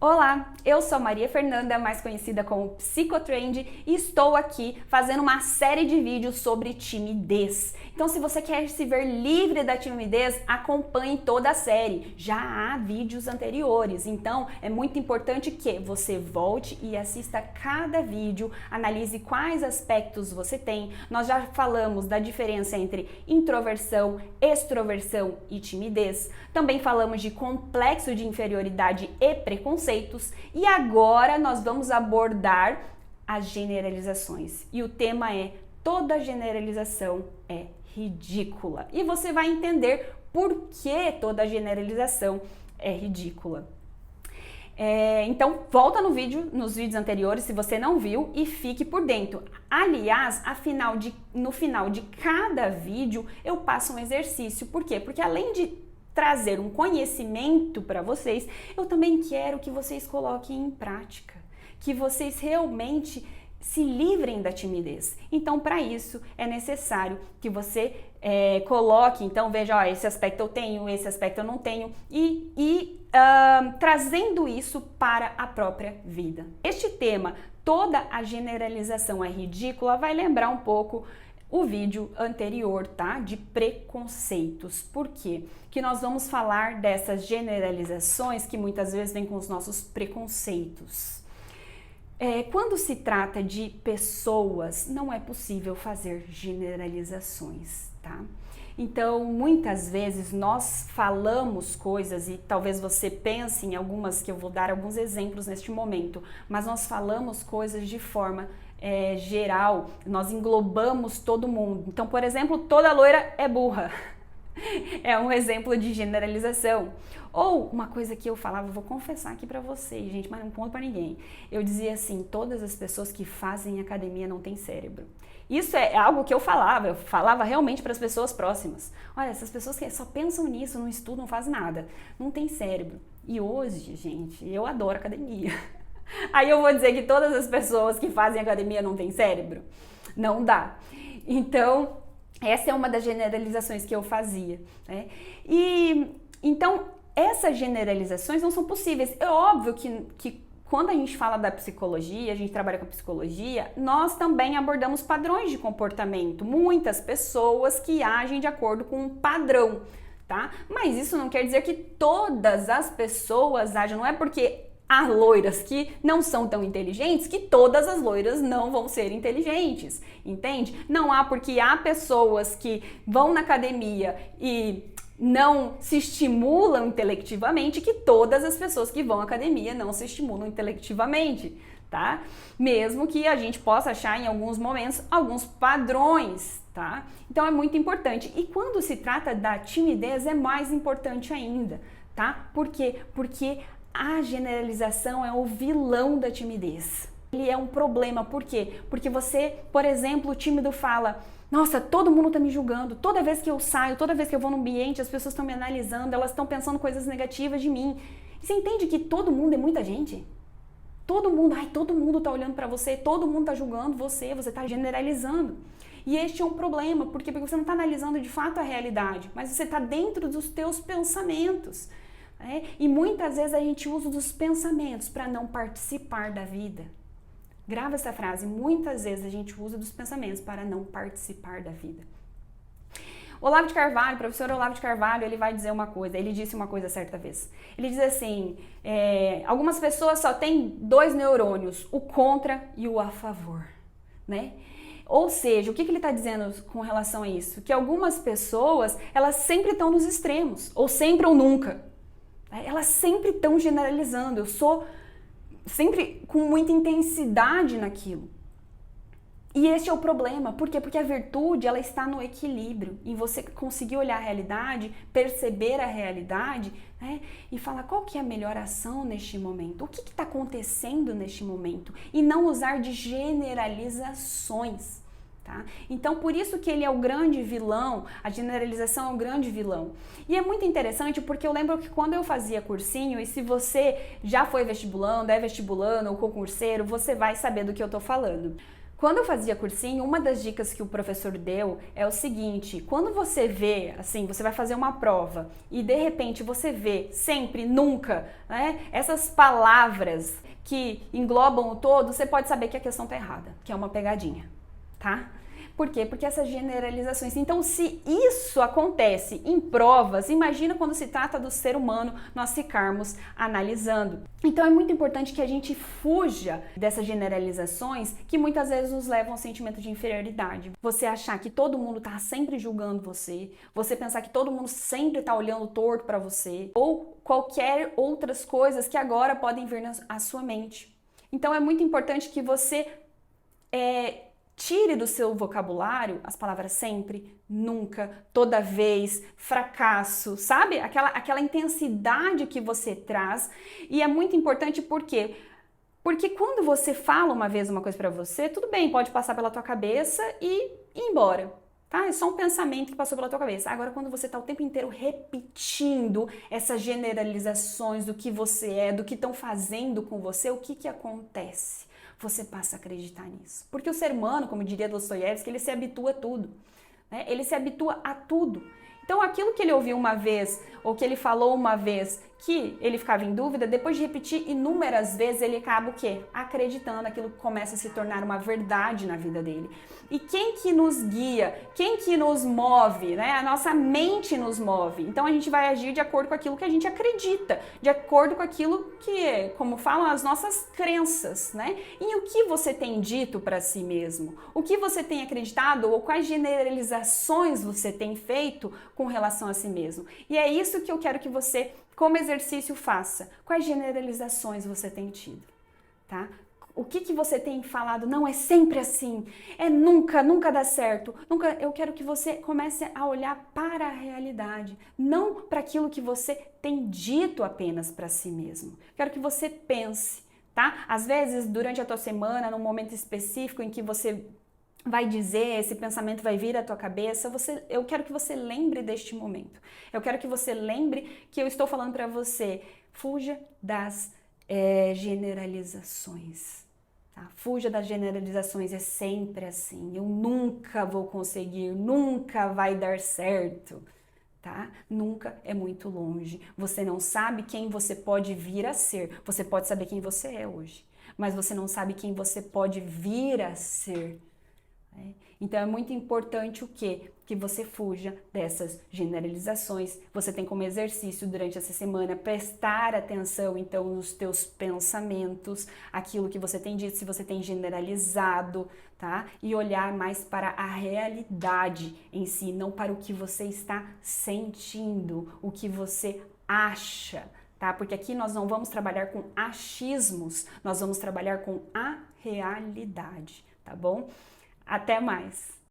Olá, eu sou Maria Fernanda, mais conhecida como Psicotrend, e estou aqui fazendo uma série de vídeos sobre timidez. Então, se você quer se ver livre da timidez, acompanhe toda a série. Já há vídeos anteriores, então é muito importante que você volte e assista cada vídeo, analise quais aspectos você tem. Nós já falamos da diferença entre introversão, extroversão e timidez. Também falamos de complexo de inferioridade e preconceitos. E agora nós vamos abordar as generalizações. E o tema é: toda generalização é ridícula. E você vai entender por que toda generalização é ridícula. Então, volta nos vídeos anteriores, se você não viu, e fique por dentro. Aliás, no final de cada vídeo, eu passo um exercício. Por quê? Porque além de trazer um conhecimento para vocês, eu também quero que vocês coloquem em prática, que vocês realmente se livrem da timidez. Então, para isso, é necessário que você coloque, então veja, ó, esse aspecto eu tenho, esse aspecto eu não tenho, trazendo isso para a própria vida. Este tema, toda a generalização é ridícula, vai lembrar um pouco o vídeo anterior, tá? De preconceitos. Por quê? Que nós vamos falar dessas generalizações que muitas vezes vêm com os nossos preconceitos. Quando se trata de pessoas, não é possível fazer generalizações, tá? Então, muitas vezes nós falamos coisas, e talvez você pense em algumas, que eu vou dar alguns exemplos neste momento, mas nós falamos coisas de forma geral, nós englobamos todo mundo. Então, por exemplo, toda loira é burra. É um exemplo de generalização. Ou uma coisa que eu falava, vou confessar aqui pra vocês, gente, mas não conto pra ninguém. Eu dizia assim: todas as pessoas que fazem academia não têm cérebro. Isso é algo que eu falava realmente para as pessoas próximas. Olha, essas pessoas que só pensam nisso, não estudam, não fazem nada, não tem cérebro. E hoje, gente, eu adoro academia. Aí eu vou dizer que todas as pessoas que fazem academia não têm cérebro? Não dá. Então, essa é uma das generalizações que eu fazia, né? Então, essas generalizações não são possíveis. É óbvio que quando a gente fala da psicologia, a gente trabalha com psicologia, nós também abordamos padrões de comportamento. Muitas pessoas que agem de acordo com um padrão, tá? Mas isso não quer dizer que todas as pessoas agem, não é porque há loiras que não são tão inteligentes que todas as loiras não vão ser inteligentes, entende? Não há porque há pessoas que vão na academia e não se estimulam intelectivamente que todas as pessoas que vão à academia não se estimulam intelectivamente, tá? Mesmo que a gente possa achar em alguns momentos alguns padrões, tá? Então é muito importante. E quando se trata da timidez é mais importante ainda, tá? Por quê? Porque a generalização é o vilão da timidez. Ele é um problema. Por quê? Porque você, por exemplo, o tímido fala: nossa, todo mundo tá me julgando, toda vez que eu saio, toda vez que eu vou num ambiente, as pessoas estão me analisando, elas estão pensando coisas negativas de mim. E você entende que todo mundo é muita gente? Todo mundo tá olhando pra você, todo mundo tá julgando você tá generalizando. E este é um problema, porque você não tá analisando de fato a realidade, mas você tá dentro dos teus pensamentos. E muitas vezes a gente usa dos pensamentos para não participar da vida. Grava essa frase: muitas vezes a gente usa dos pensamentos para não participar da vida. Olavo de Carvalho, professor Olavo de Carvalho, ele vai dizer uma coisa, ele disse uma coisa certa vez. Ele diz assim: algumas pessoas só têm 2 neurônios, o contra e o a favor, né? Ou seja, o que ele está dizendo com relação a isso? Que algumas pessoas, elas sempre estão nos extremos, ou sempre ou nunca. Elas sempre estão generalizando, eu sou sempre com muita intensidade naquilo. E esse é o problema. Por quê? Porque a virtude, ela está no equilíbrio, em você conseguir olhar a realidade, perceber a realidade, né? E falar qual que é a melhor ação neste momento, o que está acontecendo neste momento, e não usar de generalizações. Tá? Então, por isso que ele é o grande vilão, a generalização é o grande vilão. E é muito interessante porque eu lembro que quando eu fazia cursinho, e se você já foi vestibulando, é vestibulando ou concurseiro, você vai saber do que eu tô falando. Quando eu fazia cursinho, uma das dicas que o professor deu é o seguinte: quando você vê, assim, você vai fazer uma prova e de repente você vê sempre, nunca, né, essas palavras que englobam o todo, você pode saber que a questão tá errada, que é uma pegadinha, tá? Por quê? Porque essas generalizações. Então, se isso acontece em provas, imagina quando se trata do ser humano, nós ficarmos analisando. Então, é muito importante que a gente fuja dessas generalizações que muitas vezes nos levam ao sentimento de inferioridade. Você achar que todo mundo está sempre julgando você pensar que todo mundo sempre está olhando torto para você, ou qualquer outras coisas que agora podem vir à sua mente. Então, é muito importante que você tire do seu vocabulário as palavras sempre, nunca, toda vez, fracasso, sabe? Aquela intensidade que você traz. E é muito importante por quê? Porque quando você fala uma vez uma coisa pra você, tudo bem, pode passar pela tua cabeça e ir embora, tá? É só um pensamento que passou pela tua cabeça. Agora, quando você tá o tempo inteiro repetindo essas generalizações do que você é, do que estão fazendo com você, o que acontece? Você passa a acreditar nisso. Porque o ser humano, como diria Dostoiévski, ele se habitua a tudo, né? Ele se habitua a tudo. Então, aquilo que ele ouviu uma vez, ou que ele falou uma vez, que ele ficava em dúvida, depois de repetir inúmeras vezes, ele acaba o quê? Acreditando, aquilo começa a se tornar uma verdade na vida dele. E quem que nos guia? Quem que nos move, né? A nossa mente nos move. Então, a gente vai agir de acordo com aquilo que a gente acredita, de acordo com aquilo que, como falam, as nossas crenças, né? E o que você tem dito para si mesmo? O que você tem acreditado ou quais generalizações você tem feito com relação a si mesmo? E é isso que eu quero que você, como exercício, faça. Quais generalizações você tem tido, tá? O que você tem falado? Não, é sempre assim, é nunca dá certo. Nunca. Eu quero que você comece a olhar para a realidade, não para aquilo que você tem dito apenas para si mesmo. Quero que você pense, tá? Às vezes, durante a tua semana, num momento específico em que você vai dizer, esse pensamento vai vir à tua cabeça, eu quero que você lembre deste momento. Eu quero que você lembre que eu estou falando para você, fuja das generalizações. Tá? Fuja das generalizações, é sempre assim, eu nunca vou conseguir, nunca vai dar certo. Tá? Nunca é muito longe. Você não sabe quem você pode vir a ser. Você pode saber quem você é hoje, mas você não sabe quem você pode vir a ser. Então é muito importante o quê? Que você fuja dessas generalizações. Você tem como exercício durante essa semana prestar atenção então nos teus pensamentos, aquilo que você tem dito, se você tem generalizado, tá? E olhar mais para a realidade em si, não para o que você está sentindo, o que você acha, tá? Porque aqui nós não vamos trabalhar com achismos, nós vamos trabalhar com a realidade, tá bom? Até mais!